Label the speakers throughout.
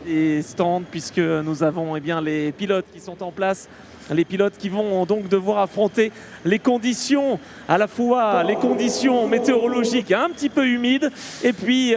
Speaker 1: les stands puisque nous avons les pilotes qui sont en place. Les pilotes qui vont donc devoir affronter les conditions, à la fois les conditions météorologiques un petit peu humides et puis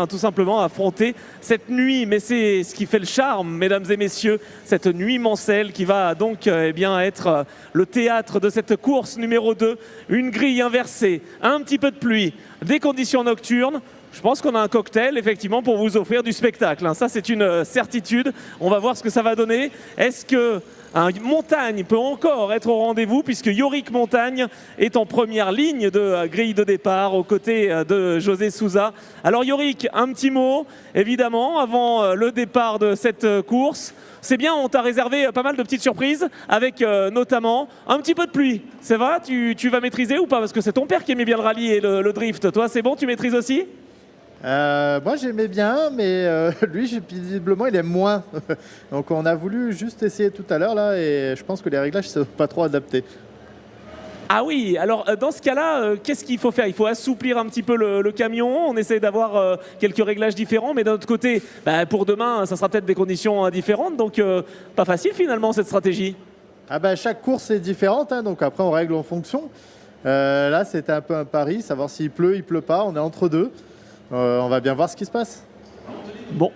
Speaker 1: tout simplement affronter cette nuit. Mais c'est ce qui fait le charme, mesdames et messieurs, cette nuit Mancel qui va donc être le théâtre de cette course numéro 2. Une grille inversée, un petit peu de pluie, des conditions nocturnes. Je pense qu'on a un cocktail, effectivement, pour vous offrir du spectacle. Ça, c'est une certitude. On va voir ce que ça va donner. Est-ce que Montagne peut encore être au rendez-vous puisque Yorick Montagne est en première ligne de grille de départ aux côtés de José Sousa. Alors Yorick, un petit mot, évidemment, avant le départ de cette course. C'est bien, on t'a réservé pas mal de petites surprises avec notamment un petit peu de pluie. C'est vrai, tu vas maîtriser ou pas? Parce que c'est ton père qui aimait bien le rallye et le drift. Toi, c'est bon, tu maîtrises aussi?
Speaker 2: Moi j'aimais bien, mais lui visiblement il aime moins. Donc on a voulu juste essayer tout à l'heure là, et je pense que les réglages ne sont pas trop adaptés.
Speaker 1: Ah oui, alors dans ce cas-là, qu'est-ce qu'il faut faire? Il faut assouplir un petit peu le camion, on essaie d'avoir quelques réglages différents, mais d'un autre côté, pour demain, ça sera peut-être des conditions différentes, donc pas facile finalement cette stratégie.
Speaker 2: Chaque course est différente, donc après on règle en fonction. Là c'était un peu un pari, savoir s'il pleut, il pleut pas, on est entre deux. On va bien voir ce qui se passe.
Speaker 1: Bon.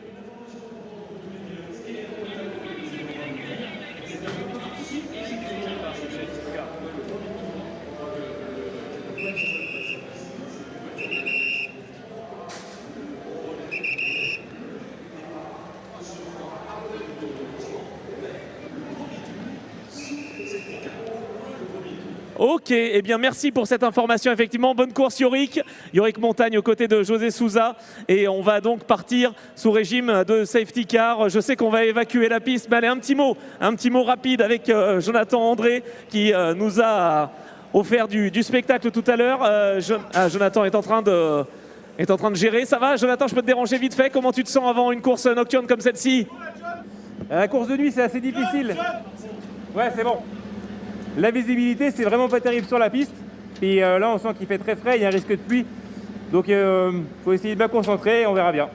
Speaker 1: Ok, eh bien merci pour cette information. Effectivement, bonne course Yorick. Yorick Montagne aux côtés de José Sousa. Et on va donc partir sous régime de safety car. Je sais qu'on va évacuer la piste, mais allez, un petit mot rapide avec Jonathan André qui nous a offert du spectacle tout à l'heure. Jonathan est en train de gérer. Ça va, Jonathan, je peux te déranger vite fait? Comment tu te sens avant une course nocturne comme celle-ci?
Speaker 3: La course de nuit, c'est assez difficile. Ouais, c'est bon. La visibilité, c'est vraiment pas terrible sur la piste. Et là, on sent qu'il fait très frais, il y a un risque de pluie. Donc, faut essayer de bien concentrer et on verra bien.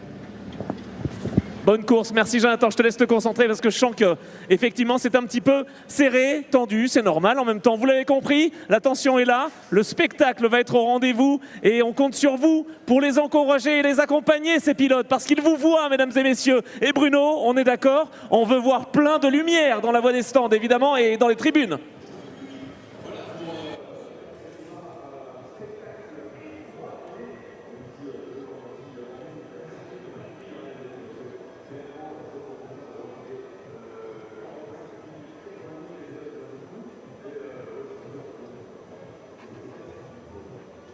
Speaker 1: Bonne course, merci Jonathan, je te laisse te concentrer parce que je sens que effectivement c'est un petit peu serré, tendu, c'est normal. En même temps, vous l'avez compris, la tension est là, le spectacle va être au rendez-vous et on compte sur vous pour les encourager et les accompagner ces pilotes parce qu'ils vous voient, mesdames et messieurs. Et Bruno, on est d'accord, on veut voir plein de lumière dans la voie des stands évidemment et dans les tribunes.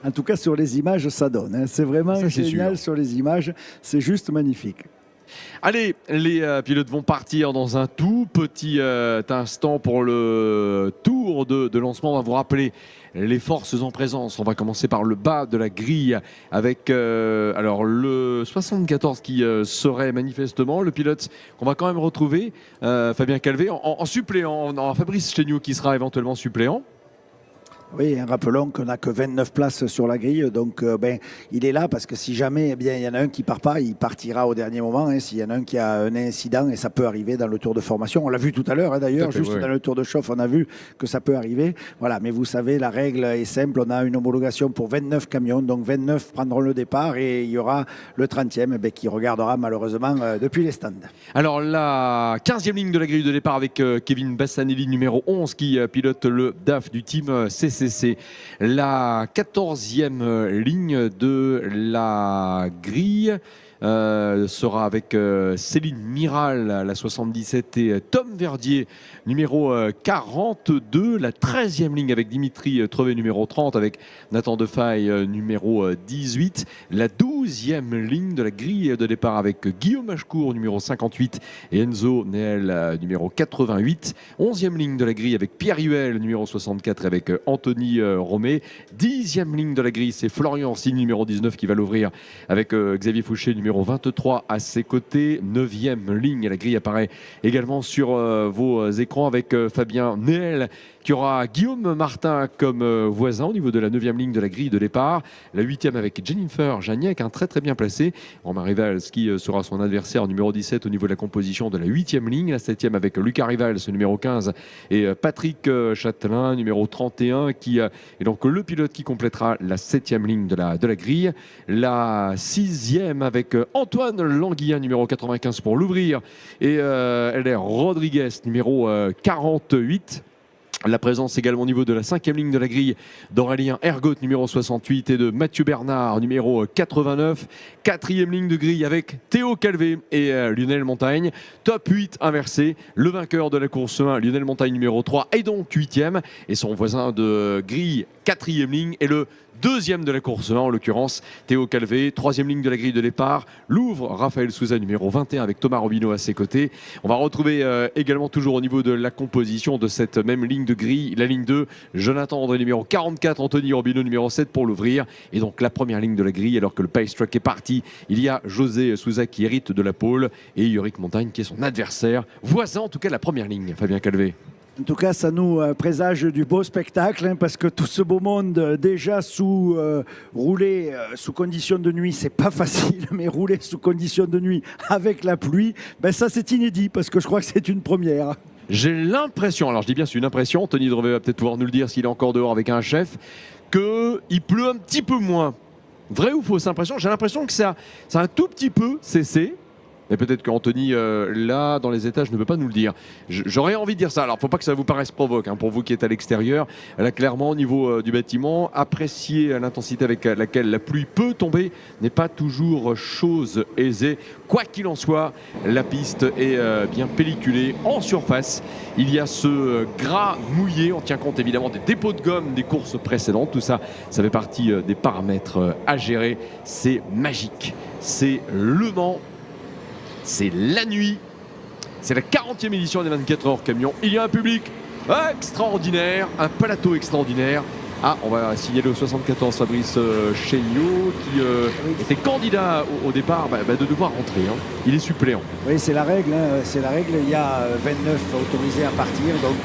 Speaker 4: En tout cas, sur les images, ça donne. C'est vraiment génial sur les images. C'est juste magnifique.
Speaker 5: Allez, les pilotes vont partir dans un tout petit instant pour le tour de lancement. On va vous rappeler les forces en présence. On va commencer par le bas de la grille avec le 74 qui serait manifestement le pilote qu'on va quand même retrouver, Fabien Calvé, en suppléant, en Fabrice Chéniaud qui sera éventuellement suppléant.
Speaker 4: Oui, rappelons qu'on n'a que 29 places sur la grille, donc il est là parce que si jamais il y en a un qui ne part pas, il partira au dernier moment. S'il y en a un qui a un incident, et ça peut arriver dans le tour de formation. On l'a vu tout à l'heure d'ailleurs, juste dans le tour de chauffe, on a vu que ça peut arriver. Voilà, mais vous savez, la règle est simple, on a une homologation pour 29 camions, donc 29 prendront le départ et il y aura le 30e qui regardera malheureusement depuis les stands.
Speaker 5: Alors la 15e ligne de la grille de départ avec Kevin Bassanelli, numéro 11, qui pilote le DAF du team CCC. La 14e ligne de la grille sera avec Céline Miral, la 77, et Tom Verdier, numéro 42. La 13e ligne avec Dimitri Trevet, numéro 30, avec Nathan Defaille, numéro 18. La 12e ligne de la grille de départ avec Guillaume Achecourt, numéro 58, et Enzo Neel, numéro 88. 11e ligne de la grille avec Pierre Huel, numéro 64, avec Anthony Romé. 10e ligne de la grille, c'est Florian Signe, numéro 19, qui va l'ouvrir avec Xavier Fouché, numéro 23 à ses côtés. 9e ligne, la grille apparaît également sur vos écrans avec Fabien Neel qui aura Guillaume Martin comme voisin au niveau de la 9e ligne de la grille de départ. La 8e avec Jennifer Janiek, un très bien placé. Romain Rivals qui sera son adversaire numéro 17 au niveau de la composition de la 8e ligne. La 7e avec Lucas Rivals, numéro 15, et Patrick Châtelain, numéro 31, qui est donc le pilote qui complétera la 7e ligne de la grille. La 6e avec Antoine Languillin, numéro 95 pour l'ouvrir, et LR Rodriguez, numéro 48. La présence également au niveau de la 5e ligne de la grille d'Aurélien Ergot, numéro 68, et de Mathieu Bernard, numéro 89. 4e ligne de grille avec Théo Calvé et Lionel Montagne. Top 8 inversé. Le vainqueur de la course 1, Lionel Montagne, numéro 3, est donc 8e. Et son voisin de grille, 4e ligne, est le 2e de la course 1, en l'occurrence Théo Calvé. 3e ligne de la grille de départ, Louvre Raphaël Souza, numéro 21, avec Thomas Robineau à ses côtés. On va retrouver également toujours au niveau de la composition de cette même ligne de grille, la ligne 2, Jonathan André, numéro 44, Anthony Robineau, numéro 7 pour l'ouvrir. Et donc la première ligne de la grille, alors que le Pace Truck est parti, il y a José Souza qui hérite de la pole et Yorick Montagne qui est son adversaire. Voisin en tout cas de la première ligne, Fabien Calvé.
Speaker 4: En tout cas, ça nous présage du beau spectacle, hein, parce que tout ce beau monde déjà rouler sous conditions de nuit, c'est pas facile, mais rouler sous conditions de nuit avec la pluie, ben ça c'est inédit, parce que je crois que c'est une première.
Speaker 5: J'ai l'impression, alors je dis bien c'est une impression, Tony Drevet va peut-être pouvoir nous le dire s'il est encore dehors avec un chef, qu'il pleut un petit peu moins. Vrai ou fausse impression? J'ai l'impression que ça a un tout petit peu cessé. Mais peut-être qu'Anthony, là, dans les étages, ne peut pas nous le dire. J'aurais envie de dire ça. Alors, il ne faut pas que ça vous paraisse provoque, hein, pour vous qui êtes à l'extérieur. Là, clairement, au niveau du bâtiment, apprécier l'intensité avec laquelle la pluie peut tomber n'est pas toujours chose aisée. Quoi qu'il en soit, la piste est bien pelliculée en surface. Il y a ce gras mouillé. On tient compte évidemment des dépôts de gomme des courses précédentes. Tout ça, ça fait partie des paramètres à gérer. C'est magique. C'est Le Mans. C'est la nuit, c'est la 40e édition des 24 heures camion. Il y a un public extraordinaire, un plateau extraordinaire. Ah, on va signaler au 74 Fabrice Chéniaud qui était candidat au départ de devoir rentrer. Hein. Il est suppléant.
Speaker 4: Oui, c'est la règle. Hein, c'est la règle. Il y a 29 autorisés à partir, donc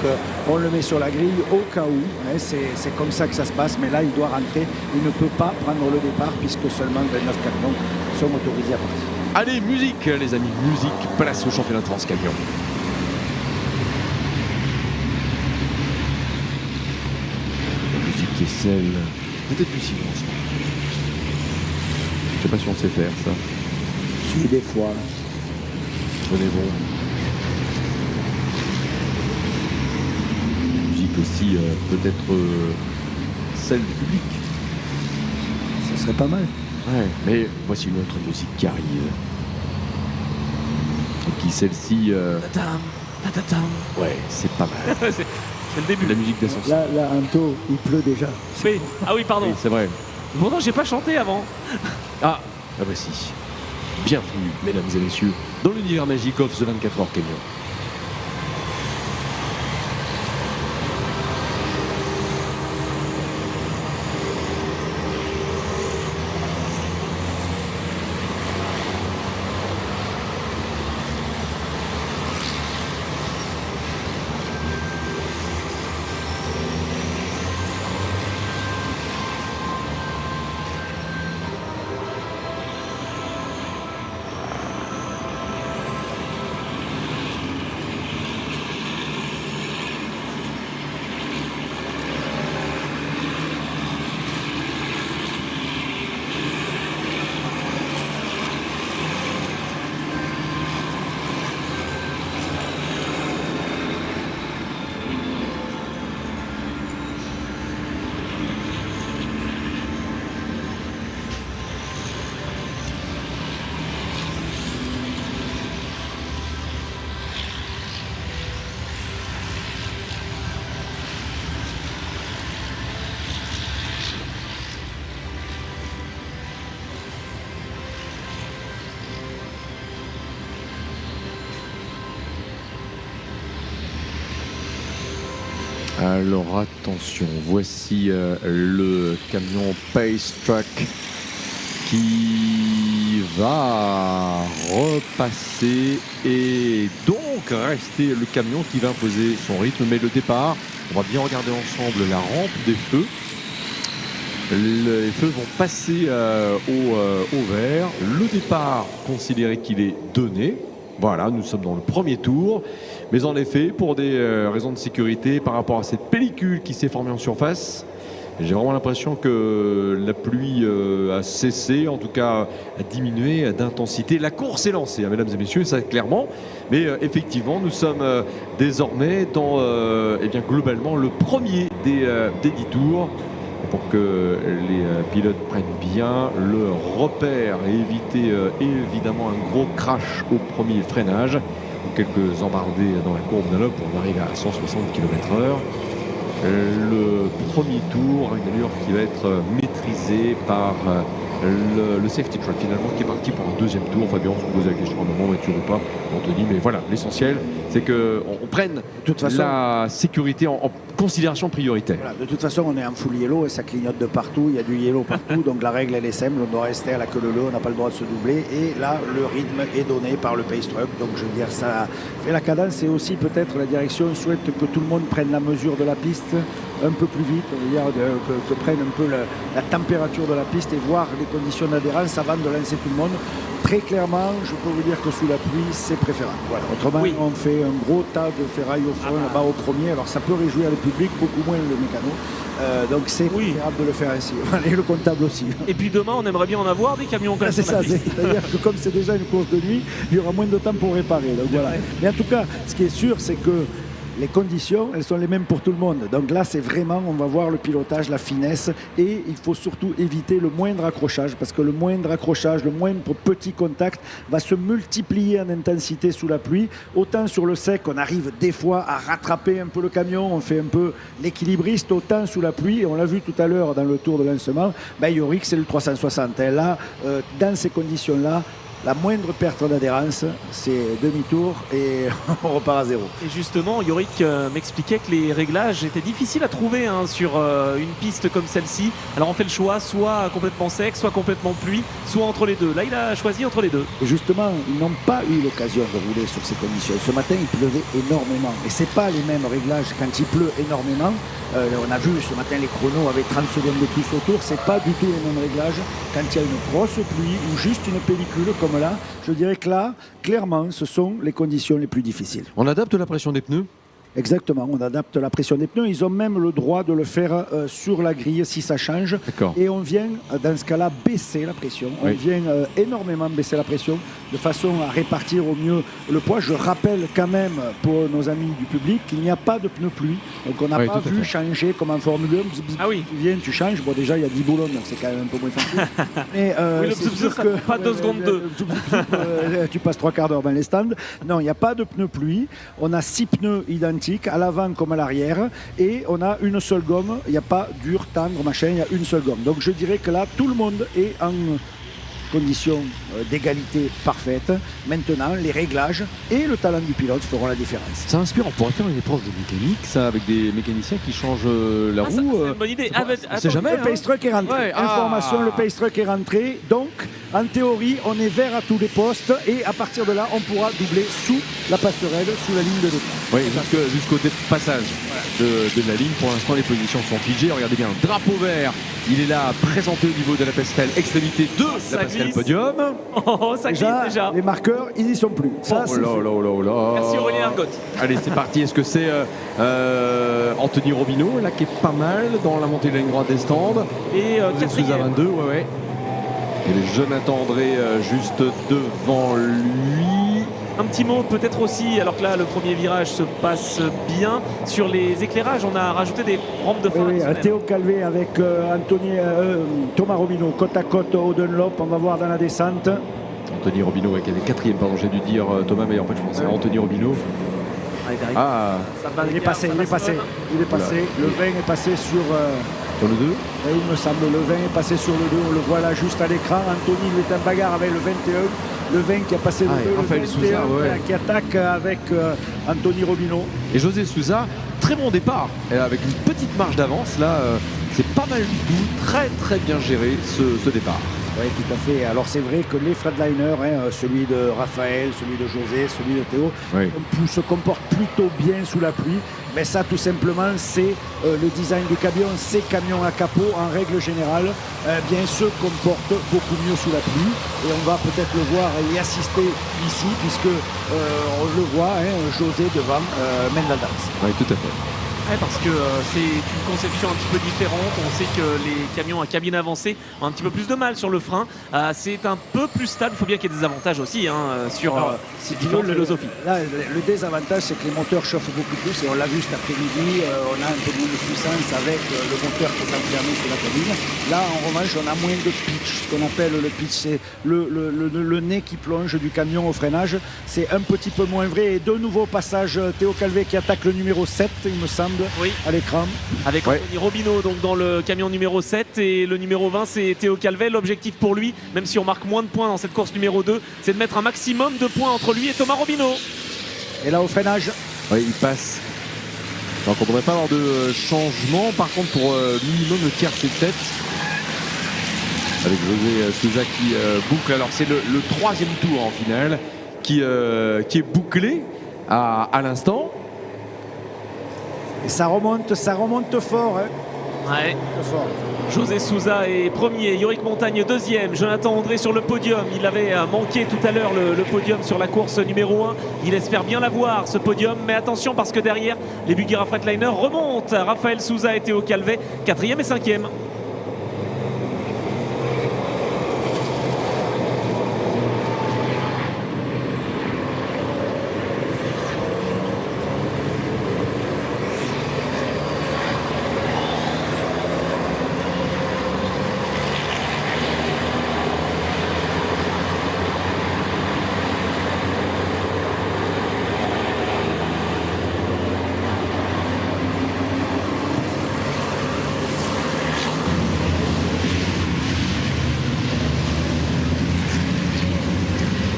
Speaker 4: on le met sur la grille au cas où. Hein, c'est comme ça que ça se passe. Mais là, il doit rentrer. Il ne peut pas prendre le départ puisque seulement 29 camions sont autorisés à partir.
Speaker 5: Allez, musique les amis, musique, place au championnat de France camion. La musique qui est celle, peut-être du silence. Je sais pas si on sait faire ça.
Speaker 4: Si, des fois.
Speaker 5: On est bon. La musique aussi, peut-être celle du public.
Speaker 4: Ce serait pas mal.
Speaker 5: Ouais, mais voici une autre musique qui arrive. Et qui celle-ci. Ouais, c'est pas mal.
Speaker 1: C'est le début.
Speaker 5: La musique d'ascenseur.
Speaker 4: Là, Anto, il pleut déjà.
Speaker 1: Oui. Ah oui, pardon.
Speaker 5: Oui, c'est vrai.
Speaker 1: Pourtant, j'ai pas chanté avant.
Speaker 5: Ah, la voici. Bienvenue, mesdames et messieurs, dans l'univers magique of The 24 Heures Camion. Alors attention, voici le camion Pace Truck qui va repasser et donc rester le camion qui va imposer son rythme. Mais le départ, On va bien regarder ensemble la rampe des feux. Les feux vont passer au vert. Le départ, considéré qu'il est donné. Voilà, nous sommes dans le premier tour. Mais en effet, pour des raisons de sécurité, par rapport à cette pellicule qui s'est formée en surface, j'ai vraiment l'impression que la pluie a cessé, en tout cas a diminué d'intensité. La course est lancée, hein, mesdames et messieurs, ça clairement. Mais effectivement, nous sommes désormais dans eh bien, globalement le premier des 10 tours. Et pour que les pilotes prennent bien le repère et éviter évidemment un gros crash au premier freinage ou quelques embardées dans la courbe d'un lobe pour en arriver à 160 km/h. Le premier tour, une allure qui va être maîtrisée par le safety truck finalement qui est parti pour un deuxième tour. Fabien, on se pose la question à un moment, voiture ou pas, Anthony, mais voilà, l'essentiel c'est qu'on prenne la sécurité en considération prioritaire.
Speaker 4: Voilà, de toute façon, on est en full yellow et ça clignote de partout, il y a du yellow partout, donc la règle elle est simple, on doit rester à la queue leu, on n'a pas le droit de se doubler et là le rythme est donné par le pace truck, donc je veux dire ça fait la cadence et aussi peut-être la direction souhaite que tout le monde prenne la mesure de la piste un peu plus vite, on veut dire que prenne un peu la température de la piste et voir les conditions d'adhérence avant de lancer tout le monde. Très clairement, je peux vous dire que sous la pluie, c'est préférable. Voilà. Autrement, on fait un gros tas de ferraille au fond, là-bas au premier. Alors ça peut réjouir le public, beaucoup moins le mécano. Donc c'est préférable de le faire ainsi. Et le comptable aussi.
Speaker 1: Et puis demain, on aimerait bien en avoir des camions comme ça.
Speaker 4: C'est ça, c'est-à-dire que comme c'est déjà une course de nuit, il y aura moins de temps pour réparer. Donc, voilà. Mais en tout cas, ce qui est sûr, c'est que les conditions, elles sont les mêmes pour tout le monde. Donc là, c'est vraiment, on va voir le pilotage, la finesse. Et il faut surtout éviter le moindre accrochage. Parce que le moindre accrochage, le moindre petit contact va se multiplier en intensité sous la pluie. Autant sur le sec, on arrive des fois à rattraper un peu le camion. On fait un peu l'équilibriste. Autant sous la pluie, et on l'a vu tout à l'heure dans le tour de lancement, Yorick, c'est le 360. Et là, dans ces conditions-là, la moindre perte d'adhérence, c'est demi-tour et on repart à zéro.
Speaker 1: Et justement, Yorick m'expliquait que les réglages étaient difficiles à trouver sur une piste comme celle-ci. Alors on fait le choix, soit complètement sec, soit complètement pluie, soit entre les deux. Là, il a choisi entre les deux.
Speaker 4: Et justement, ils n'ont pas eu l'occasion de rouler sur ces conditions. Ce matin, il pleuvait énormément. Et ce n'est pas les mêmes réglages quand il pleut énormément. On a vu ce matin les chronos avec 30 secondes de plus autour. Ce n'est pas du tout les mêmes réglages quand il y a une grosse pluie ou juste une pellicule comme là. Je dirais que là, clairement, ce sont les conditions les plus difficiles.
Speaker 5: On adapte la pression des pneus ?
Speaker 4: Exactement, on adapte la pression des pneus. Ils ont même le droit de le faire sur la grille si ça change. Et on vient, dans ce cas-là, baisser la pression. On vient énormément baisser la pression de façon à répartir au mieux le poids. Je rappelle quand même pour nos amis du public qu'il n'y a pas de pneus pluie. Donc on n'a pas vu changer comme en Formule 1. Tu viens, tu changes. Bon, déjà, il y a 10 boulons, donc c'est quand même un peu moins facile. Mais
Speaker 1: c'est sûr que pas 2 secondes 2.
Speaker 4: Tu passes 3 quarts d'heure dans les stands. Non, il n'y a pas de pneus pluie. On a 6 pneus identiques à l'avant comme à l'arrière et on a une seule gomme, il n'y a pas dur, tendre, machin, il y a une seule gomme. Donc je dirais que là, tout le monde est en condition d'égalité parfaite. Maintenant, les réglages et le talent du pilote feront la différence.
Speaker 5: Ça inspire, on pourrait faire une épreuve de mécanique, ça, avec des mécaniciens qui changent la roue.
Speaker 1: C'est une bonne idée.
Speaker 5: On sait jamais.
Speaker 4: Le pace truck est rentré. Information, le pace truck est rentré. Donc, en théorie, on est vert à tous les postes et à partir de là, on pourra doubler sous la passerelle, sous la ligne de départ.
Speaker 5: Oui, jusqu'au passage de la ligne. Pour l'instant, les positions sont figées. Regardez bien, drapeau vert, il est là, présenté au niveau de la passerelle, extrémité de la passerelle podium.
Speaker 1: Oh, ça glisse déjà.
Speaker 4: Les marqueurs, ils n'y sont plus. Ça,
Speaker 5: Merci
Speaker 1: Aurélien Ergot.
Speaker 5: Allez, c'est parti. Est-ce que c'est Anthony Robineau, là, qui est pas mal dans la montée de la ligne droite des stands?
Speaker 1: Et
Speaker 5: Sousa 22, ouais. Et le Jonathan André juste devant lui.
Speaker 1: Un petit mot peut-être aussi, alors que là le premier virage se passe bien, sur les éclairages, on a rajouté des rampes de phare.
Speaker 4: Oui, Théo Calvé avec Thomas Robineau côte à côte au Dunlop, on va voir dans la descente.
Speaker 5: Anthony Robineau qui est quatrième, pardon, j'ai dû dire Thomas, mais en fait je pensais à Anthony Robineau.
Speaker 4: Il est passé. Le vin est passé sur
Speaker 5: le 2.
Speaker 4: Il me semble, le vin est passé sur le 2, on le voit là juste à l'écran. Anthony lui est en bagarre avec le 21. Le 20 qui a passé le 2,
Speaker 5: Raphaël
Speaker 4: le 21
Speaker 5: Sousa,
Speaker 4: qui attaque avec Anthony Robineau.
Speaker 5: Et José Sousa, très bon départ, et avec une petite marge d'avance. Là, c'est pas mal du tout, très très bien géré ce départ.
Speaker 4: Oui, tout à fait. Alors c'est vrai que les flatliners, celui de Raphaël, celui de José, celui de Théo,
Speaker 5: Oui.
Speaker 4: se comportent plutôt bien sous la pluie. Mais ça, tout simplement, c'est le design du camion. Ces camions à capot, en règle générale, bien se comportent beaucoup mieux sous la pluie. Et on va peut-être le voir et y assister ici, puisque on le voit, José devant mène la danse.
Speaker 5: Oui, tout à fait.
Speaker 1: Ouais, parce que c'est une conception un petit peu différente. On sait que les camions à cabine avancée ont un petit peu plus de mal sur le frein. C'est un peu plus stable. Il faut bien qu'il y ait des avantages aussi sur ces différentes philosophies.
Speaker 4: Là, le désavantage, c'est que les moteurs chauffent beaucoup plus. Et on l'a vu cet après-midi, on a un peu moins de puissance avec le moteur qui est enfermé sur la cabine. Là, en revanche, on a moins de pitch. Ce qu'on appelle le pitch, c'est le nez qui plonge du camion au freinage. C'est un petit peu moins vrai. Et de nouveau passage Théo Calvet qui attaque le numéro 7, il me semble.
Speaker 1: Oui.
Speaker 4: À l'écran.
Speaker 1: Avec Anthony Robineau donc dans le camion numéro 7 et le numéro 20 c'est Théo Calvet. L'objectif pour lui, même si on marque moins de points dans cette course numéro 2, c'est de mettre un maximum de points entre lui et Thomas Robineau.
Speaker 4: Et là au freinage.
Speaker 5: Oui, il passe. Donc on ne devrait pas avoir de changement. Par contre, pour minimum le tiercé de tête. Avec José Souza qui boucle. Alors c'est le troisième tour en finale qui est bouclé à l'instant.
Speaker 4: Et ça remonte fort.
Speaker 1: Ouais.
Speaker 4: Fort.
Speaker 1: José Souza est premier, Yorick Montagne deuxième, Jonathan André sur le podium. Il avait manqué tout à l'heure le podium sur la course numéro 1. Il espère bien l'avoir ce podium, mais attention parce que derrière, les Buggyra Freightliner remontent. Raphaël Souza et Théo Calvet, 4e et 5e.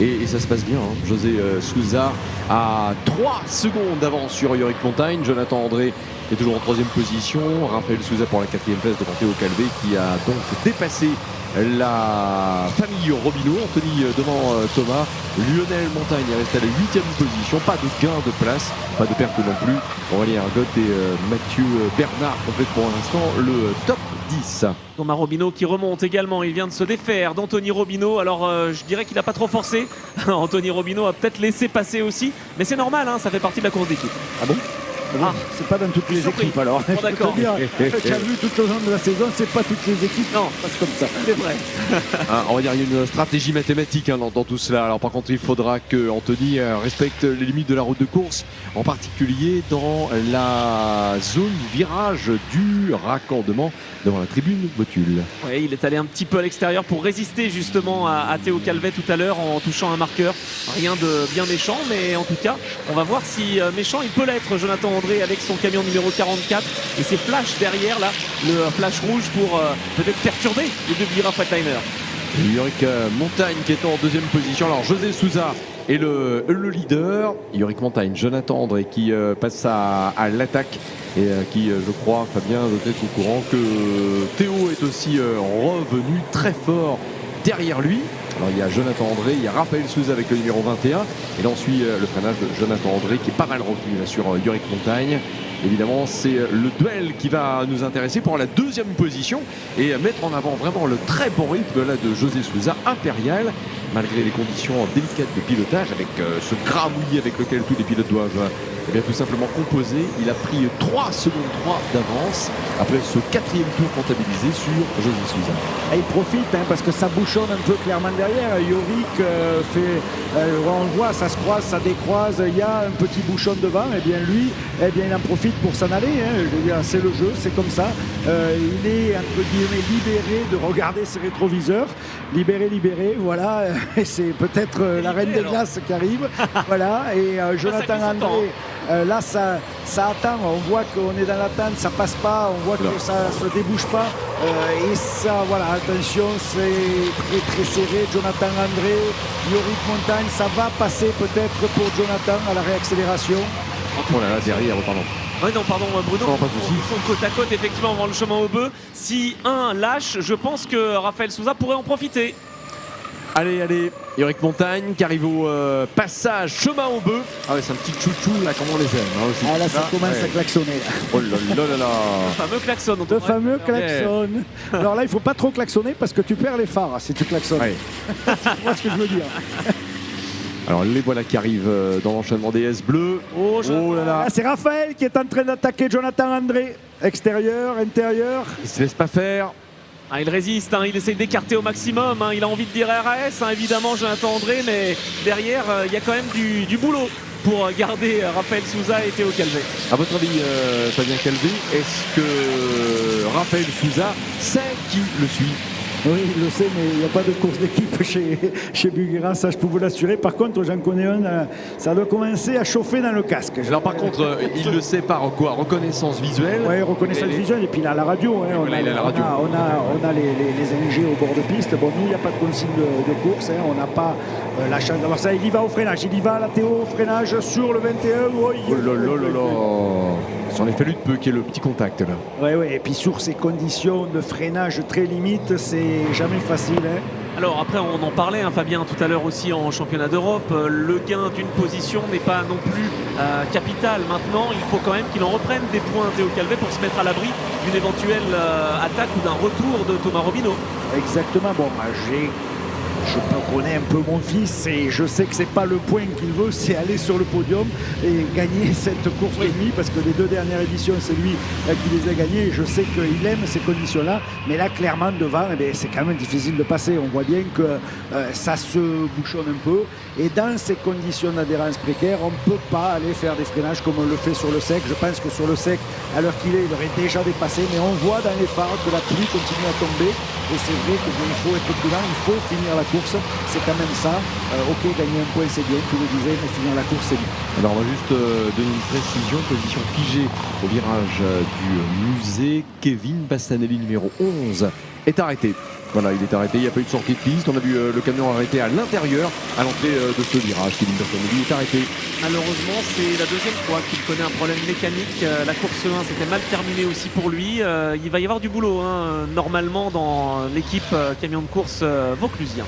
Speaker 5: Et ça se passe bien. José Souza à 3 secondes d'avance sur Yorick Montagne. Jonathan André est toujours en 3e position. Raphaël Souza pour la 4e place devant Théo Calvet qui a donc dépassé la famille Robineau. Anthony devant Thomas. Lionel Montagne est resté à la 8e position. Pas de gain de place, pas de perte non plus. Aurélien Argot et Mathieu Bernard complètent pour l'instant le top 10.
Speaker 1: Thomas Robineau qui remonte également, il vient de se défaire d'Anthony Robineau. Alors je dirais qu'il n'a pas trop forcé. Anthony Robineau a peut-être laissé passer aussi, mais c'est normal, ça fait partie de la course d'équipe.
Speaker 4: Ah bon?
Speaker 1: Ah.
Speaker 4: C'est pas dans toutes les
Speaker 1: Surpris.
Speaker 4: équipes alors.
Speaker 1: Bon, d'accord.
Speaker 4: Tu as vu tout au long de la saison, c'est pas toutes les équipes.
Speaker 1: Non,
Speaker 4: c'est comme ça.
Speaker 1: c'est vrai.
Speaker 5: On va dire qu'il y a une stratégie mathématique dans tout cela. Alors par contre, il faudra que Anthony respecte les limites de la route de course, en particulier dans la zone virage du raccordement devant la tribune Botule.
Speaker 1: Oui, il est allé un petit peu à l'extérieur pour résister justement à Théo Calvet tout à l'heure en touchant un marqueur. Rien de bien méchant, mais en tout cas, on va voir si méchant il peut l'être, Jonathan André, avec son camion numéro 44 et ses flashs derrière là, le flash rouge pour peut-être perturber les deux Buggyra Freightliner.
Speaker 5: Yorick Montagne qui est en 2e position. Alors José Souza est le leader. Yorick Montagne, Jonathan André qui passe à l'attaque et qui, je crois, Fabien doit être au courant que Théo est aussi revenu très fort derrière lui. Alors il y a Jonathan André, il y a Raphaël Souza avec le numéro 21 et là on suit le freinage de Jonathan André qui est pas mal revenu là, sur Yorick Montagne. Évidemment, c'est le duel qui va nous intéresser pour la 2e position et mettre en avant vraiment le très bon rythme là, de José Souza, impérial, malgré les conditions délicates de pilotage, avec ce gras mouillé avec lequel tous les pilotes doivent tout simplement composer. Il a pris 3 secondes 3 d'avance après ce 4e tour comptabilisé sur José Souza.
Speaker 4: Et il profite parce que ça bouchonne un peu clairement derrière. Yorick on le voit, ça se croise, ça décroise, il y a un petit bouchon devant, et bien lui, il en profite pour s'en aller. Je veux dire, c'est le jeu, c'est comme ça. Il est entre guillemets libéré de regarder ses rétroviseurs. Libéré, voilà. Et c'est peut-être la reine des glaces qui arrive. Voilà. Et Jonathan André. Là, ça attend. On voit qu'on est dans l'attente, ça passe pas. On voit que ça se débouche pas. Et ça, voilà, attention, c'est très serré. Jonathan André, Yorick Montagne, ça va passer peut-être pour Jonathan à la réaccélération.
Speaker 5: Oh là là, derrière, pardon.
Speaker 1: Ouais, non, pardon, Bruno.
Speaker 5: Non, pas de souci.
Speaker 1: Ils sont côte à côte, effectivement, avant le chemin au bœuf. Si un lâche, je pense que Raphaël Souza pourrait en profiter.
Speaker 5: Allez, Eric Montagne qui arrive au passage chemin au bœuf. Ah ouais, c'est un petit chouchou là, comme on les aime. Hein, aussi.
Speaker 4: Ah là, ça commence à klaxonner. Là.
Speaker 5: Oh là là là là.
Speaker 1: Le fameux klaxon. dont
Speaker 4: Le
Speaker 1: on
Speaker 4: fameux
Speaker 1: aurait-
Speaker 4: klaxon. Alors là, il faut pas trop klaxonner parce que tu perds les phares si tu klaxonnes.
Speaker 5: Ouais.
Speaker 4: Tu vois ce que je veux dire.
Speaker 5: Alors les voilà qui arrivent dans l'enchaînement des S bleus.
Speaker 1: Oh,
Speaker 5: Oh là là.
Speaker 4: Là, c'est Raphaël qui est en train d'attaquer Jonathan André. Extérieur, intérieur.
Speaker 5: Il se laisse pas faire.
Speaker 1: Ah, il résiste, hein, il essaye d'écarter au maximum, hein, il a envie de dire RAS, hein, évidemment Jonathan André, mais derrière il y a quand même du boulot pour garder Raphaël Souza et Théo Calvé.
Speaker 5: À votre avis, Fabien Calvé, est-ce que Raphaël Souza sait qui le suit?
Speaker 4: Oui, il le sait, mais il n'y a pas de course d'équipe chez Buguera, ça je peux vous l'assurer. Par contre, j'en connais un, ça doit commencer à chauffer dans le casque.
Speaker 5: Alors par contre, il le sait par quoi? Reconnaissance visuelle.
Speaker 4: Oui, reconnaissance visuelle, et puis il a la radio. Hein,
Speaker 5: voilà, il a la radio.
Speaker 4: On a les NG au bord de piste. Bon, nous, il n'y a pas de consigne de course. Hein, on n'a pas la chance d'avoir ça. Il y va au freinage. Il y va, la Théo, au freinage sur le 21.
Speaker 5: Oh là là là là. Il s'en est fallu de peu qu'il y ait le petit contact là.
Speaker 4: Oui, et puis sur ces conditions de freinage très limites, c'est jamais facile. Hein.
Speaker 1: Alors après on en parlait, hein, Fabien, tout à l'heure aussi en championnat d'Europe, le gain d'une position n'est pas non plus capital. Maintenant il faut quand même qu'il en reprenne des points, Théo Calvé, pour se mettre à l'abri d'une éventuelle attaque ou d'un retour de Thomas Robineau.
Speaker 4: Exactement. Bon, moi, je connais un peu mon fils et je sais que c'est pas le point qu'il veut, c'est aller sur le podium et gagner cette course de nuit, parce que les deux dernières éditions, c'est lui qui les a gagnées. Et je sais qu'il aime ces conditions-là, mais là, clairement, devant, eh bien, c'est quand même difficile de passer. On voit bien que ça se bouchonne un peu. Et dans ces conditions d'adhérence précaire, on ne peut pas aller faire des freinages comme on le fait sur le sec. Je pense que sur le sec, à l'heure qu'il est, il aurait déjà dépassé, mais on voit dans les phares que la pluie continue à tomber. Et c'est vrai qu'il faut être prudent, il faut finir la course, c'est quand même ça. Ok, gagner un point c'est bien, tu le disais, mais finir la course c'est bien.
Speaker 5: Alors on va juste donner une précision, position figée au virage du musée. Kevin Bassanelli numéro 11 est arrêté. Voilà, il est arrêté, il n'y a pas eu de sortie de piste. On a vu le camion arrêté à l'intérieur, à l'entrée de ce virage. Kevin Bassanelli est arrêté.
Speaker 1: Malheureusement c'est la deuxième fois qu'il connaît un problème mécanique. La course 1 s'était mal terminée aussi pour lui. Il va y avoir du boulot hein, normalement dans l'équipe camion de course vauclusien.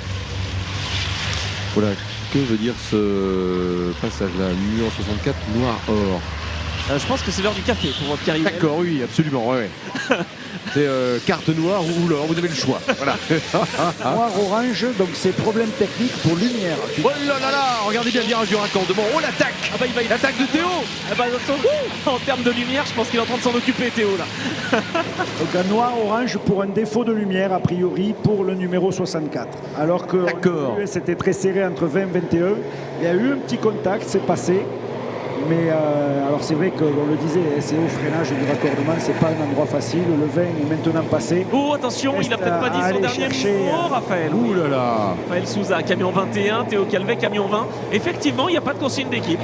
Speaker 5: Voilà, que veut dire ce passage-là? Numéro 64, noir-or.
Speaker 1: Je pense que c'est l'heure du café pour Pierre Yvel.
Speaker 5: D'accord, oui, absolument, ouais. C'est carte noire ou l'or, vous avez le choix. Voilà.
Speaker 4: Noir-orange, donc c'est problème technique pour lumière.
Speaker 5: Oh là là là, regardez bien le virage du raccordement. Oh l'attaque,
Speaker 1: Ah bah,
Speaker 5: l'attaque de Théo.
Speaker 1: Ah bah, en termes de lumière, je pense qu'il est en train de s'en occuper, Théo là.
Speaker 4: Donc un noir-orange pour un défaut de lumière, a priori, pour le numéro 64. Alors que c'était très serré entre 20 et 21. Il y a eu un petit contact, c'est passé. Mais alors c'est vrai qu'on le disait, c'est au freinage du raccordement, c'est pas un endroit facile. Le 20 est maintenant passé.
Speaker 1: Oh attention, il a peut-être pas dit son dernier mot, Raphaël.
Speaker 5: Ouh là là.
Speaker 1: Raphaël Souza, camion 21, Théo Calvé, camion 20. Effectivement, il n'y a pas de consigne d'équipe.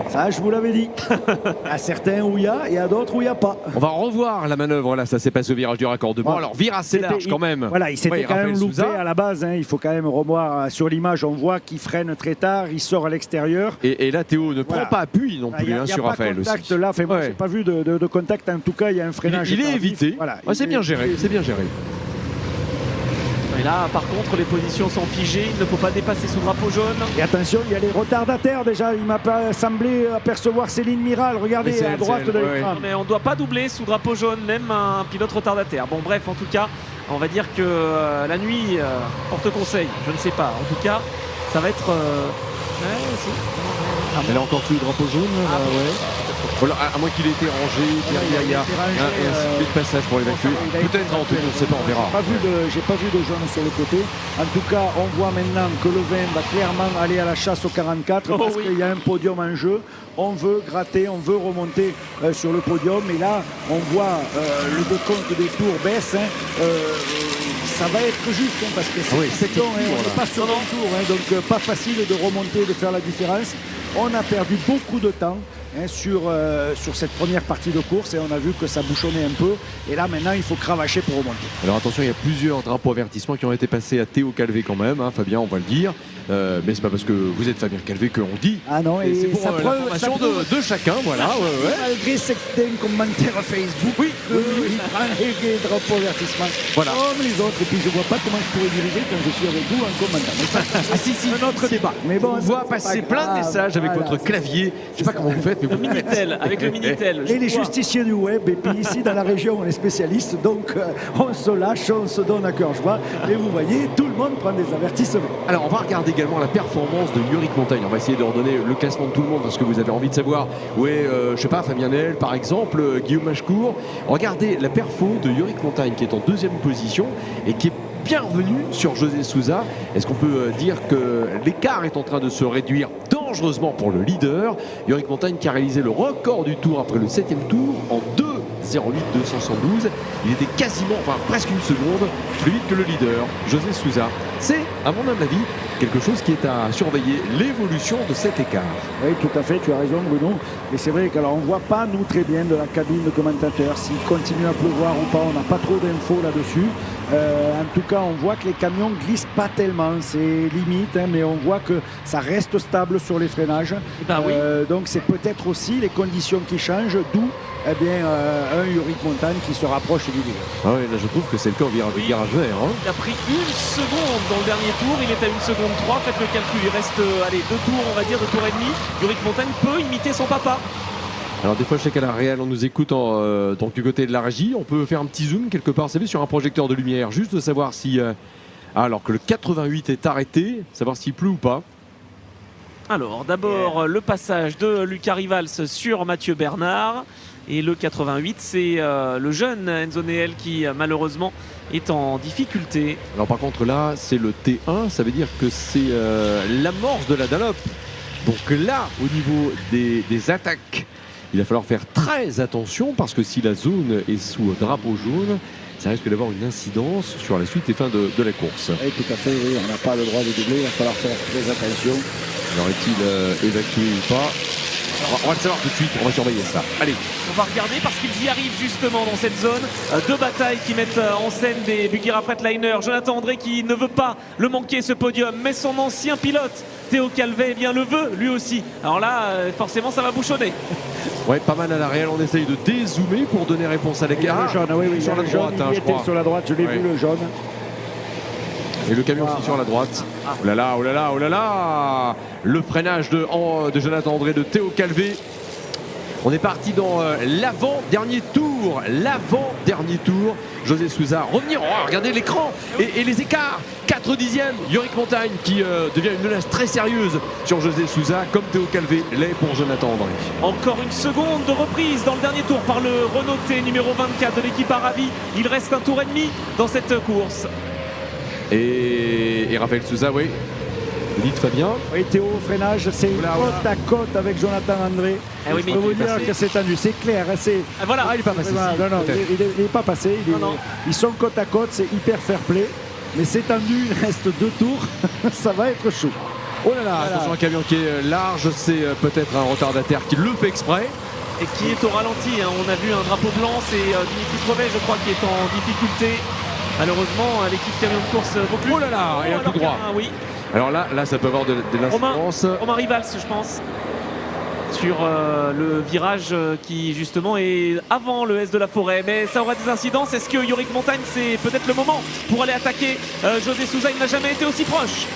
Speaker 4: Ça, je vous l'avais dit. Il y a certains où il y a, et à d'autres où il n'y a pas.
Speaker 5: On va revoir la manœuvre, là, ça s'est passé au virage du raccordement.
Speaker 4: Bon,
Speaker 5: alors, vire assez large quand même.
Speaker 4: Voilà, il s'était quand même loupé
Speaker 5: Souza.
Speaker 4: à la base. Hein. Il faut quand même revoir sur l'image, on voit qu'il freine très tard, il sort à l'extérieur.
Speaker 5: Et là, Théo ne prend pas appui non plus
Speaker 4: Il y a
Speaker 5: sur
Speaker 4: pas
Speaker 5: Raphaël
Speaker 4: contact
Speaker 5: aussi.
Speaker 4: là, moi, j'ai pas vu de contact. En tout cas, il y a un freinage.
Speaker 5: Il est
Speaker 4: tardif.
Speaker 5: évité.
Speaker 4: Voilà,
Speaker 5: C'est bien géré, c'est bien géré.
Speaker 1: Et là, par contre, les positions sont figées. Il ne faut pas dépasser sous drapeau jaune.
Speaker 4: Et attention, il y a les retardataires déjà. Il m'a pas semblé apercevoir Céline Miral. Regardez à droite de l'écran.
Speaker 1: Mais on ne doit pas doubler sous drapeau jaune, même un pilote retardataire. Bon, bref, en tout cas, on va dire que la nuit porte conseil. Je ne sais pas. En tout cas, ça va être.
Speaker 5: Elle a encore sous le drapeau jaune. Voilà, à moins qu'il ait été rangé, il y a un circuit de passage pour l'évacuer. Peut-être Anthony, on ne sait pas, on verra.
Speaker 4: J'ai pas vu de jaune sur le côté. En tout cas, on voit maintenant que le 20 va clairement aller à la chasse au 44 parce qu'il y a un podium en jeu. On veut gratter, on veut remonter sur le podium. Et là, on voit le décompte des tours baisse. Ça va être juste parce que c'est on n'est pas sur un tour, donc pas facile de remonter, de faire la différence. On a perdu beaucoup de temps. hein, sur cette première partie de course et on a vu que ça bouchonnait un peu. Et là, maintenant, il faut cravacher pour remonter.
Speaker 5: Alors attention, il y a plusieurs drapeaux avertissements qui ont été passés à Théo Calvé quand même, hein, Fabien, on va le dire. Mais c'est pas parce que vous êtes Fabien Calvé qu'on dit.
Speaker 4: Ah non,
Speaker 5: Et c'est pour
Speaker 4: ça preuve-
Speaker 5: l'information
Speaker 4: ça preuve-
Speaker 5: de chacun, voilà. Ouais, ouais.
Speaker 4: Malgré certains commentaires Facebook,
Speaker 5: Oui,
Speaker 4: il prend les drapeaux avertissement
Speaker 5: Voilà.
Speaker 4: comme les autres. Et puis je vois pas comment je pourrais diriger quand je suis avec vous en commentant. Mais ça,
Speaker 5: Ah si, si,
Speaker 4: c'est un autre débat. Mais bon,
Speaker 5: on voit
Speaker 4: c'est pas
Speaker 5: passer plein de
Speaker 4: grave.
Speaker 5: messages avec
Speaker 4: Voilà,
Speaker 5: votre clavier. Je sais pas comment vous faites, mais
Speaker 1: Le
Speaker 5: vous
Speaker 1: Minitel, avec le Minitel. je
Speaker 4: Et les
Speaker 1: vois.
Speaker 4: justiciers du web, et puis ici dans la région on est spécialiste, donc on se lâche, on se donne à cœur joie, et vous voyez, tout le monde prend des avertissements.
Speaker 5: Alors on va regarder également la performance de Yorick Montagne. On va essayer de redonner le classement de tout le monde parce que vous avez envie de savoir où est, je sais pas, Fabien Nel par exemple, Guillaume Machecourt. Regardez la perfo de Yorick Montagne qui est en deuxième position et qui est bien revenu sur José Souza. Est-ce qu'on peut dire que l'écart est en train de se réduire dangereusement pour le leader? Yorick Montagne qui a réalisé le record du tour après le 7e tour en 2:08,272. Il était quasiment, enfin presque une seconde plus vite que le leader, José Souza. C'est, à mon humble avis, quelque chose qui est à surveiller, l'évolution de cet écart.
Speaker 4: Oui, tout à fait, tu as raison Bruno. Et c'est vrai qu'alors on ne voit pas nous très bien de la cabine de commentateur s'il continue à pleuvoir ou pas, on n'a pas trop d'infos là-dessus. En tout cas, on voit que les camions glissent pas tellement, c'est limite, hein, mais on voit que ça reste stable sur les freinages.
Speaker 1: Ben oui.
Speaker 4: Donc c'est peut-être aussi les conditions qui changent, d'où eh bien, un Yorick Montagne qui se rapproche du leader.
Speaker 5: Ah oui, là je trouve que c'est le cas au virage vert. Hein.
Speaker 1: Il a pris 1 seconde dans le dernier tour, il est à 1 seconde 3, faites le calcul, il reste allez, 2 tours, on va dire, 2 tours et demi. Yorick Montagne peut imiter son papa.
Speaker 5: Alors des fois je sais qu'à la réelle on nous écoute donc du côté de la régie, on peut faire un petit zoom quelque part, vous savez, sur un projecteur de lumière, juste de savoir si alors que le 88 est arrêté, savoir s'il pleut ou pas.
Speaker 1: Alors d'abord le passage de Lucas Rivals sur Mathieu Bernard. Et le 88, c'est le jeune Enzo Neel qui malheureusement est en difficulté.
Speaker 5: Alors par contre là c'est le T1, ça veut dire que c'est l'amorce de la Dunlop. Donc là au niveau des attaques, il va falloir faire très attention parce que si la zone est sous drapeau jaune, ça risque d'avoir une incidence sur la suite et fin de la course.
Speaker 4: Oui, tout à fait, oui, on n'a pas le droit de doubler, il va falloir faire très attention.
Speaker 5: Alors est-il évacué ou pas? On va le savoir tout de suite, on va surveiller ça. Allez.
Speaker 1: On va regarder parce qu'ils y arrivent justement dans cette zone. Deux batailles qui mettent en scène des Buggyra Freightliner. Jonathan André qui ne veut pas le manquer ce podium, mais son ancien pilote Théo Calvé eh bien, le veut lui aussi. Alors là, forcément, ça va bouchonner.
Speaker 5: Ouais, pas mal à la réelle, on essaye de dézoomer pour donner réponse à
Speaker 4: Il y a
Speaker 5: l'écart.
Speaker 4: le jaune, oui, oui,
Speaker 5: Sur la
Speaker 4: le jaune,
Speaker 5: droite, hein,
Speaker 4: il
Speaker 5: je
Speaker 4: était
Speaker 5: crois.
Speaker 4: sur la droite, je l'ai
Speaker 5: Ouais.
Speaker 4: vu le jaune.
Speaker 5: Et le camion aussi sur la droite. Oh là là, oh là là, oh là là. Le freinage de Jonathan André, de Théo Calvé. On est parti dans l'avant-dernier tour. L'avant-dernier tour. José Souza revenir. Oh, regardez l'écran et les écarts. 4 dixièmes. Yorick Montagne qui devient une menace très sérieuse sur José Souza, comme Théo Calvé l'est pour Jonathan André.
Speaker 1: Encore une seconde de reprise dans le dernier tour par le Renault T numéro 24 de l'équipe Aravi. Il reste un tour et demi dans cette course.
Speaker 5: Et Raphaël Souza, oui. Vous dites Fabien.
Speaker 4: Oui, Théo au freinage, c'est
Speaker 5: Oula,
Speaker 4: côte à côte avec Jonathan André.
Speaker 1: Eh oui,
Speaker 4: Je
Speaker 1: mais
Speaker 4: peux vous
Speaker 1: il est
Speaker 4: dire
Speaker 1: passé.
Speaker 4: que c'est tendu, c'est clair. Hein, c'est...
Speaker 1: Ah, voilà.
Speaker 5: Ah, il est pas passé.
Speaker 4: Voilà,
Speaker 5: si,
Speaker 4: non, non,
Speaker 5: peut-être.
Speaker 4: il n'est pas passé.
Speaker 1: Non, non.
Speaker 4: Ils sont côte à côte, c'est hyper fair play. Mais c'est tendu, il reste 2 tours. Ça va être chaud.
Speaker 5: Oh là là,
Speaker 4: Voilà.
Speaker 5: attention, un camion qui est large, c'est peut-être un retardataire qui le fait exprès.
Speaker 1: Et qui est au ralenti. Hein. On a vu un drapeau blanc, c'est Dimitri Trevet, je crois, qui est en difficulté. Malheureusement, l'équipe camion de course vaut plus.
Speaker 5: Oh là là, et un
Speaker 1: alors
Speaker 5: tout droit.
Speaker 1: qu'un, oui.
Speaker 5: Alors là ça peut avoir de l'incidence.
Speaker 1: Romain Rivals, je pense. Sur le virage qui justement est avant le S de la Forêt. Mais ça aura des incidences. Est-ce que Yorick Montagne, c'est peut-être le moment pour aller attaquer José Souza? Il n'a jamais été aussi proche.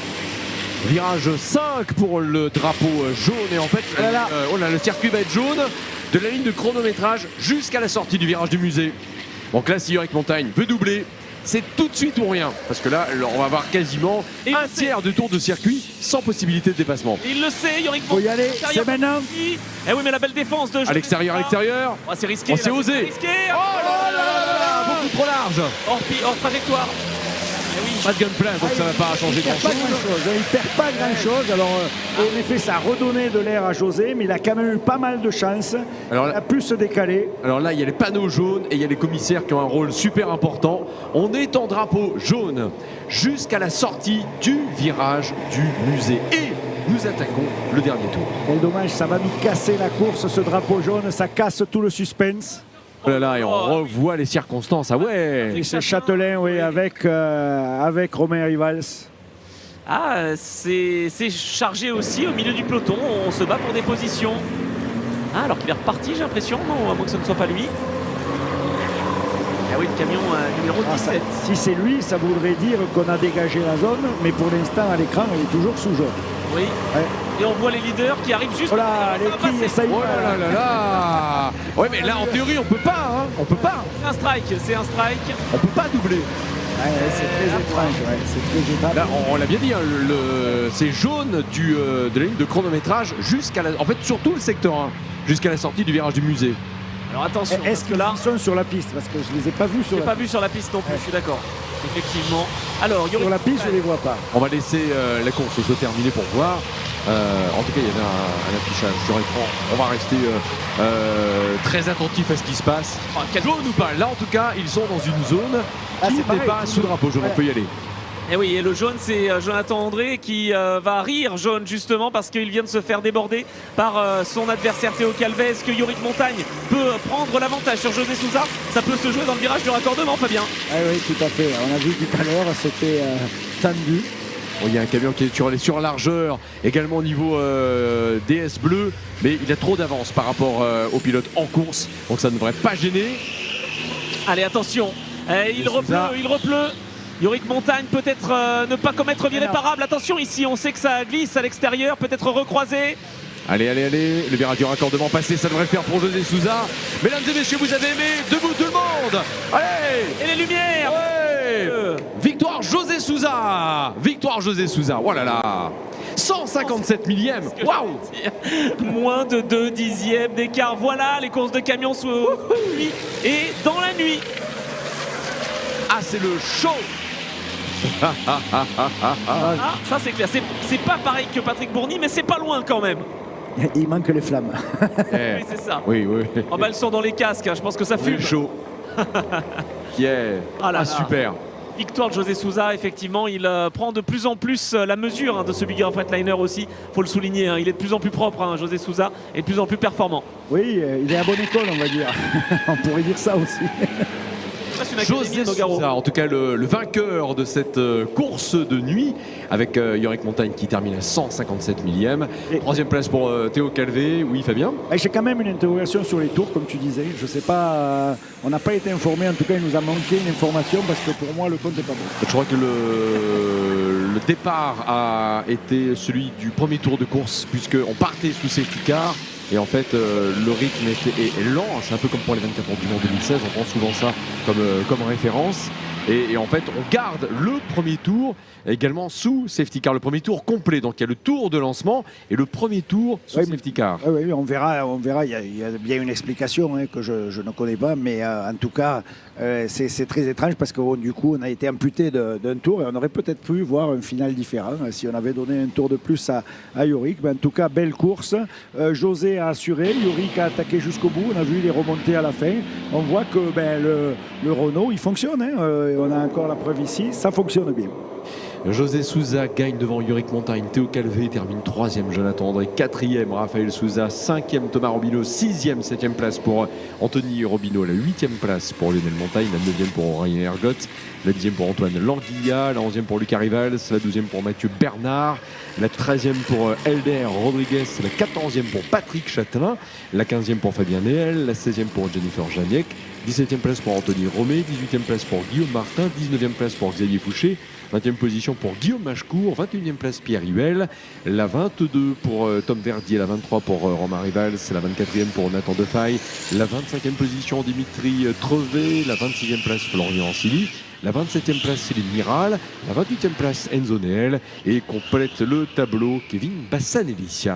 Speaker 5: Virage 5 pour le drapeau jaune. Et en fait, le circuit va être jaune de la ligne de chronométrage jusqu'à la sortie du virage du musée. Donc là, si Yorick Montagne veut doubler, c'est tout de suite ou rien. Parce que là, on va avoir quasiment
Speaker 1: Et
Speaker 5: un
Speaker 1: il le sait.
Speaker 5: tiers de tour de circuit sans possibilité de dépassement.
Speaker 1: Il le sait, Yorick
Speaker 4: Faut
Speaker 1: Montagne.
Speaker 4: y aller,
Speaker 1: à l'extérieur.
Speaker 4: c'est maintenant.
Speaker 1: Eh oui, mais la belle défense de
Speaker 5: À
Speaker 1: José
Speaker 5: l'extérieur, à
Speaker 1: Souza.
Speaker 5: l'extérieur.
Speaker 1: Oh, c'est risqué.
Speaker 5: On
Speaker 1: là,
Speaker 5: s'est
Speaker 1: c'est
Speaker 5: osé.
Speaker 1: risqué.
Speaker 5: Oh là là là là, beaucoup trop large.
Speaker 1: Hors trajectoire. Eh oui.
Speaker 5: Pas de gunpla, donc ça va pas changer
Speaker 4: Il perd
Speaker 5: grand
Speaker 4: pas
Speaker 5: chose.
Speaker 4: grand-chose. Il perd pas grand-chose. Alors, en effet, ça a redonné de l'air à José, mais il a quand même eu pas mal de chance.
Speaker 5: Alors
Speaker 4: Il a pu se décaler.
Speaker 5: Alors là, il y a les panneaux jaunes et il y a les commissaires qui ont un rôle super important. On est en drapeau jaune jusqu'à la sortie du virage du musée. Et nous attaquons le dernier tour.
Speaker 4: Quel dommage, ça va nous casser la course, ce drapeau jaune, ça casse tout le suspense.
Speaker 5: Oh là là, et on revoit les circonstances. Ah ouais.
Speaker 4: Et c'est Châtelain, oui, avec Romain Rivals.
Speaker 1: Ah, c'est chargé aussi au milieu du peloton. On se bat pour des positions. Ah, alors qu'il est reparti, j'ai l'impression. Non, à moins que ce ne soit pas lui. Ah oui, le camion numéro 17.
Speaker 4: Si c'est lui, ça voudrait dire qu'on a dégagé la zone, mais pour l'instant, à l'écran, il est toujours sous jaune.
Speaker 1: Oui.
Speaker 4: Ouais.
Speaker 1: Et on voit les leaders qui arrivent juste.
Speaker 4: Voilà,
Speaker 1: Ça va
Speaker 4: les
Speaker 1: passer.
Speaker 4: ça y
Speaker 5: Oh là là là. Ouais, mais là, en théorie, on peut pas. Hein. On peut pas.
Speaker 1: C'est un strike, c'est un strike.
Speaker 5: On peut pas doubler.
Speaker 4: Ouais, c'est très étrange, ouais, c'est très étrange.
Speaker 5: Là, on l'a bien dit, hein, c'est jaune de la ligne de chronométrage jusqu'à la. En fait, sur tout le secteur 1, jusqu'à la sortie du virage du musée.
Speaker 1: Alors attention,
Speaker 4: Est-ce
Speaker 1: parce que
Speaker 4: qu'ils
Speaker 1: là,
Speaker 4: sont sur la piste? Parce que je ne les ai pas vus
Speaker 1: je
Speaker 4: sur
Speaker 1: l'ai
Speaker 4: la
Speaker 1: pas vu sur la piste non plus, je suis d'accord. Effectivement. Alors,
Speaker 4: Sur la piste, je ne les vois pas.
Speaker 5: On va laisser la course se terminer pour voir. En tout cas, il y avait un affichage sur écran. On va rester très attentif à ce qui se passe. Jaune ou pas. Là, en tout cas, ils sont dans une zone qui
Speaker 4: c'est
Speaker 5: n'est
Speaker 4: pareil,
Speaker 5: pas sous drapeau jaune.
Speaker 4: ouais.
Speaker 5: On peut y aller.
Speaker 1: Et oui, et le jaune, c'est Jonathan André qui va rire jaune justement parce qu'il vient de se faire déborder par son adversaire Théo Calvet. Est-ce que Yorick Montagne peut prendre l'avantage sur José Sousa? Ça peut se jouer dans le virage du raccordement, Fabien.
Speaker 4: Ah oui, tout à fait. On a vu tout à l'heure, c'était tendu.
Speaker 5: Bon, il y a un camion qui est sur largeur, également au niveau DS bleu, mais il a trop d'avance par rapport au pilote en course, donc ça ne devrait pas gêner.
Speaker 1: Allez, attention, il repleut. Yorick Montagne peut-être ne pas commettre l'irréparable. Attention ici, on sait que ça glisse à l'extérieur, peut-être recroisé.
Speaker 5: Allez, le virage du raccordement passé, ça devrait le faire pour José Sousa. Mesdames et messieurs, vous avez aimé, debout tout le monde. Allez,
Speaker 1: Et les lumières.
Speaker 5: ouais. Victoire José Sousa. Victoire José Sousa, oh là là. 157 millième, waouh.
Speaker 1: Moins de 2 dixièmes d'écart. Voilà les courses de camions sous nuit et dans la nuit.
Speaker 5: Ah, c'est le show.
Speaker 1: Ah, ça c'est clair. C'est pas pareil que Patrick Bourny, mais c'est pas loin quand même.
Speaker 4: Il manque les flammes.
Speaker 1: Oui, c'est ça.
Speaker 5: Oui.
Speaker 1: Oh bah elles sont dans les casques, hein. Je pense que ça fume.
Speaker 5: Le show. Yeah.
Speaker 1: Ah là là.
Speaker 5: Super.
Speaker 1: Victoire de José Sousa, effectivement, il prend de plus en plus la mesure de ce Big Air Freightliner aussi. Faut le souligner, hein. Il est de plus en plus propre, José Sousa, et de plus en plus performant.
Speaker 4: Oui, il est à bonne école, on va dire. On pourrait dire ça aussi.
Speaker 1: C'est une académie
Speaker 5: José
Speaker 1: à Nogaro.
Speaker 5: Sousa, en tout cas le vainqueur de cette course de nuit avec Yorick Montagne qui termine à 157 millième.
Speaker 4: Et-
Speaker 5: Troisième place pour Théo Calvet. Oui, Fabien.
Speaker 4: J'ai quand même une interrogation sur les tours, comme tu disais. Je sais pas, on n'a pas été informé. En tout cas, il nous a manqué une information parce que pour moi, le compte n'est pas bon.
Speaker 5: Je crois que le départ a été celui du premier tour de course puisqu'on partait sous safety car. Et en fait, le rythme est lent. C'est un peu comme pour les 24 heures du Mans 2016. On prend souvent ça comme référence. Et en fait, on garde le premier tour également sous safety car. Le premier tour complet. Donc, il y a le tour de lancement et le premier tour sous
Speaker 4: Oui, mais-
Speaker 5: safety car.
Speaker 4: Oui, on verra. Il y a bien une explication que je ne connais pas, mais en tout cas, c'est très étrange parce que du coup, on a été amputé d'un tour et on aurait peut-être pu voir un final différent si on avait donné un tour de plus à Yorick. Mais en tout cas, belle course. José a assuré, Yorick a attaqué jusqu'au bout. On a vu les remontées à la fin. On voit que le Renault, il fonctionne. On a encore la preuve ici, ça fonctionne bien.
Speaker 5: José Sousa gagne devant Yorick Montagne. Théo Calvet termine 3e. Jonathan André 4e. Raphaël Sousa 5e. Thomas Robineau 6e. 7e place pour Anthony Robineau. La 8e place pour Lionel Montagne. La 9e pour Aurélien Ergot. La 10e pour Antoine Languilla. La 11e pour Lucas Rivals. La 12e pour Mathieu Bernard. La 13e pour Elder Rodriguez. La 14e pour Patrick Châtelain. La 15e pour Fabien Néel. La 16e pour Jennifer Janiek. 17e place pour Anthony Romé. 18e place pour Guillaume Martin. 19e place pour Xavier Fouché. 20e position pour Guillaume Machecourt, 21e place Pierre Huel, la 22 pour Tom Verdier, la 23 pour Romain Rivals, la 24e pour Nathan Defaille, la 25e position Dimitri Trevet, la 26e place Florian Ancili, la 27e place Céline Miral, la 28e place Enzo Neel et complète le tableau Kevin Bassanelli.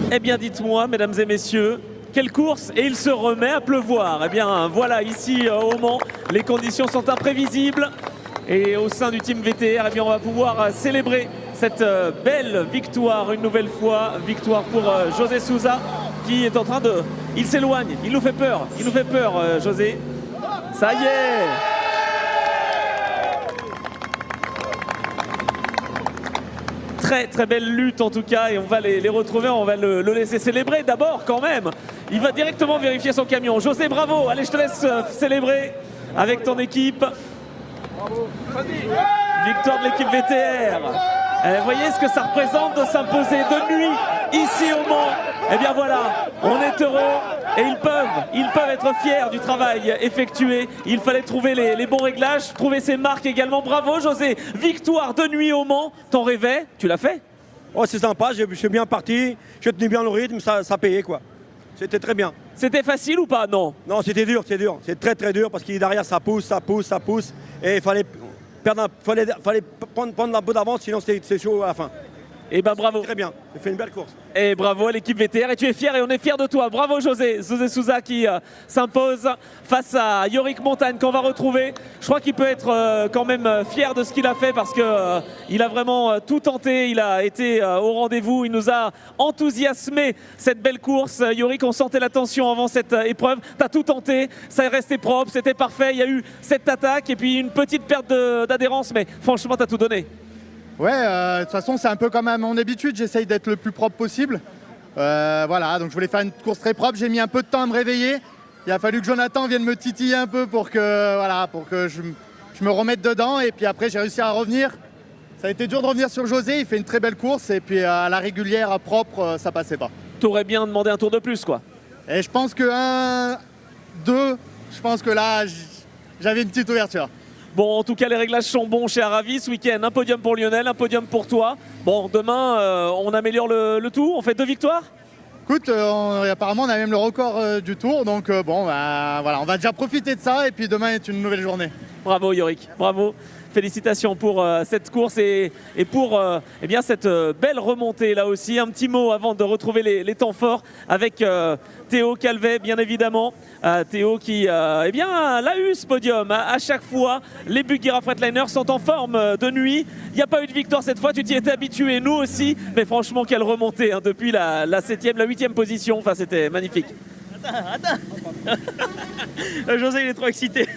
Speaker 1: Eh bien, dites-moi, mesdames et messieurs, quelle course, et il se remet à pleuvoir. Eh bien, voilà, ici au Mans, les conditions sont imprévisibles. Et au sein du team VTR, eh bien, on va pouvoir célébrer cette belle victoire, une nouvelle fois. Victoire pour José Souza, qui est en train de... Il s'éloigne, il nous fait peur, José. Ça y est! Très très belle lutte en tout cas, et on va les retrouver, on va le laisser célébrer d'abord quand même. Il va directement vérifier son camion. José, bravo, allez, je te laisse célébrer avec ton équipe. Victoire de l'équipe VTR. Vous voyez ce que ça représente de s'imposer de nuit ici au Mans. Eh bien voilà, on est heureux et ils peuvent être fiers du travail effectué. Il fallait trouver les bons réglages, trouver ses marques également. Bravo José, victoire de nuit au Mans. T'en rêvais, tu l'as fait?
Speaker 6: Oh, c'est sympa, je suis bien parti, je tenais bien le rythme, ça payait quoi. C'était très bien.
Speaker 1: C'était facile ou pas? Non.
Speaker 6: Non, c'était dur, c'est dur. C'est très très dur parce qu'il est derrière, ça pousse. Et il fallait prendre un peu d'avance, sinon c'est chaud à la fin.
Speaker 1: Et ben bravo.
Speaker 6: Très bien, tu fait une belle course.
Speaker 1: Et bravo à l'équipe VTR, et tu es fier et on est fier de toi. Bravo José Souza qui s'impose face à Yorick Montagne qu'on va retrouver. Je crois qu'il peut être quand même fier de ce qu'il a fait parce que il a vraiment tout tenté, il a été au rendez-vous, il nous a enthousiasmé cette belle course. Yorick, on sentait la tension avant cette épreuve, t'as tout tenté, ça est resté propre, c'était parfait, il y a eu cette attaque et puis une petite perte d'adhérence, mais franchement t'as tout donné.
Speaker 2: Ouais, de toute façon, c'est un peu comme à mon habitude, j'essaye d'être le plus propre possible. Voilà, donc je voulais faire une course très propre, j'ai mis un peu de temps à me réveiller. Il a fallu que Jonathan vienne me titiller un peu pour que je me remette dedans. Et puis après, j'ai réussi à revenir. Ça a été dur de revenir sur José, il fait une très belle course. Et puis à la régulière, propre, ça passait pas.
Speaker 1: T'aurais bien demandé un tour de plus, quoi.
Speaker 2: Et je pense que 1, 2, je pense que là, j'avais une petite ouverture.
Speaker 1: Bon, en tout cas, les réglages sont bons chez Aravis. Ce week-end, un podium pour Lionel, un podium pour toi. Bon, demain, on améliore le tout. On fait 2 victoires?
Speaker 2: Écoute, apparemment, on a même le record du tour. Donc, voilà, on va déjà profiter de ça. Et puis demain est une nouvelle journée.
Speaker 1: Bravo, Yorick. Bravo. Félicitations pour cette course et pour eh bien, cette belle remontée là aussi. Un petit mot avant de retrouver les temps forts avec Théo Calvet, bien évidemment. Théo qui eh bien, l'a eu ce podium. À chaque fois, les Buggyra Freightliner sont en forme de nuit. Il n'y a pas eu de victoire cette fois, tu t'y étais habitué, nous aussi. Mais franchement, quelle remontée hein, depuis la 7e, la 8e position. Enfin, c'était magnifique.
Speaker 7: Attends. José il est trop excité.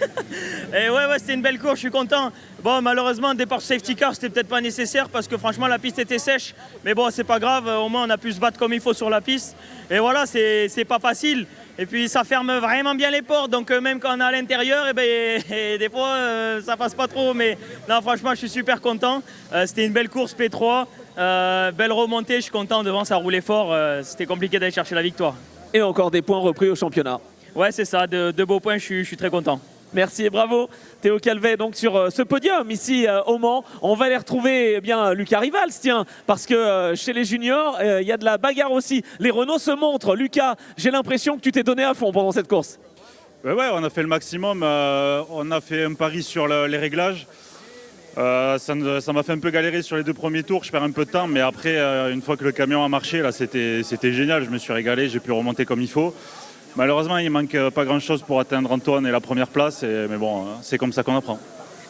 Speaker 7: Et ouais c'était une belle course, je suis content. Bon malheureusement départ safety car c'était peut-être pas nécessaire parce que franchement la piste était sèche. Mais bon c'est pas grave, au moins on a pu se battre comme il faut sur la piste. Et voilà c'est pas facile. Et puis ça ferme vraiment bien les portes, donc même quand on est à l'intérieur, et des fois ça passe pas trop. Mais non franchement je suis super content. C'était une belle course P3, belle remontée, je suis content, devant ça roulait fort, c'était compliqué d'aller chercher la victoire.
Speaker 1: Et encore des points repris au championnat.
Speaker 7: Ouais, c'est ça, de beaux points, je suis très content.
Speaker 1: Merci et bravo Théo Calvet donc sur ce podium ici au Mans. On va aller retrouver eh bien Lucas Rivals, tiens, parce que chez les juniors, il y a de la bagarre aussi. Les Renault se montrent. Lucas, j'ai l'impression que tu t'es donné à fond pendant cette course.
Speaker 8: Ouais, on a fait le maximum. On a fait un pari sur les réglages. Ça m'a fait un peu galérer sur les 2 premiers tours, je perds un peu de temps, mais après, une fois que le camion a marché, là, c'était génial, je me suis régalé, j'ai pu remonter comme il faut. Malheureusement, il manque pas grand-chose pour atteindre Antoine et la première place, mais bon, c'est comme ça qu'on apprend.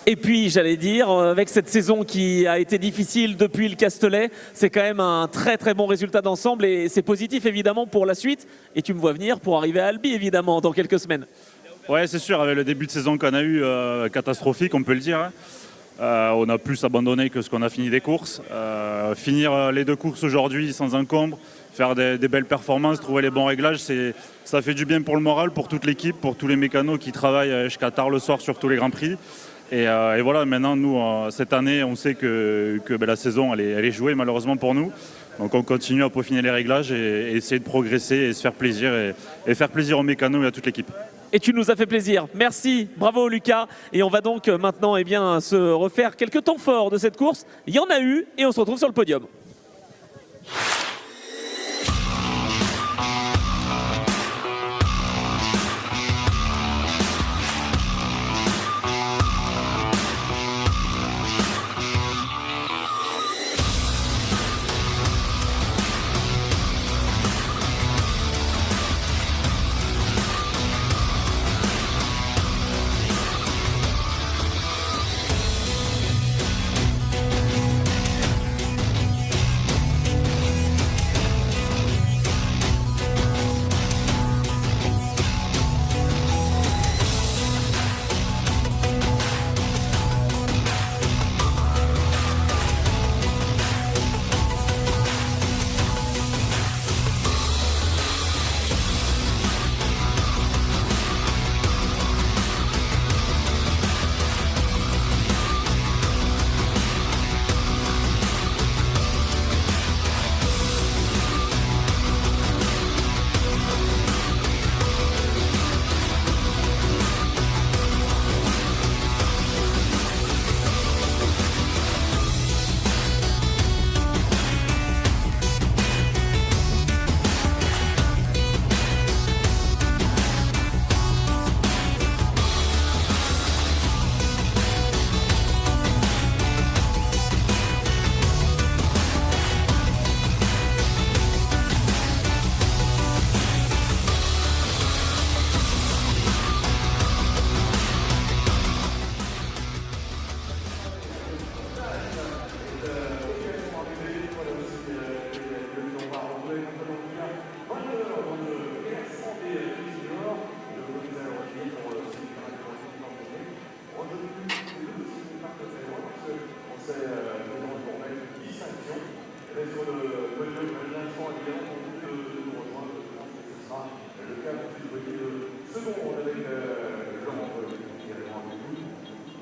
Speaker 1: Et puis, j'allais dire, avec cette saison qui a été difficile depuis le Castellet, c'est quand même un très très bon résultat d'ensemble et c'est positif évidemment pour la suite. Et tu me vois venir pour arriver à Albi évidemment dans quelques semaines.
Speaker 8: Ouais, c'est sûr, avec le début de saison qu'on a eu, catastrophique, on peut le dire. Hein. On a plus abandonné que ce qu'on a fini des courses. Finir les 2 courses aujourd'hui sans encombre, faire des belles performances, trouver les bons réglages, ça fait du bien pour le moral, pour toute l'équipe, pour tous les mécanos qui travaillent jusqu'à tard le soir sur tous les Grands Prix. Et voilà, maintenant, nous, cette année, on sait que la saison, elle est jouée malheureusement pour nous. Donc on continue à peaufiner les réglages et essayer de progresser et se faire plaisir et faire plaisir aux mécanos et à toute l'équipe.
Speaker 1: Et tu nous as fait plaisir. Merci, bravo Lucas. Et on va donc maintenant eh bien, se refaire quelques temps forts de cette course. Il y en a eu et on se retrouve sur le podium.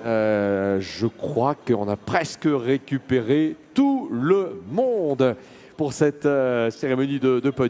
Speaker 5: Je crois qu'on a presque récupéré tout le monde pour cette cérémonie de podium.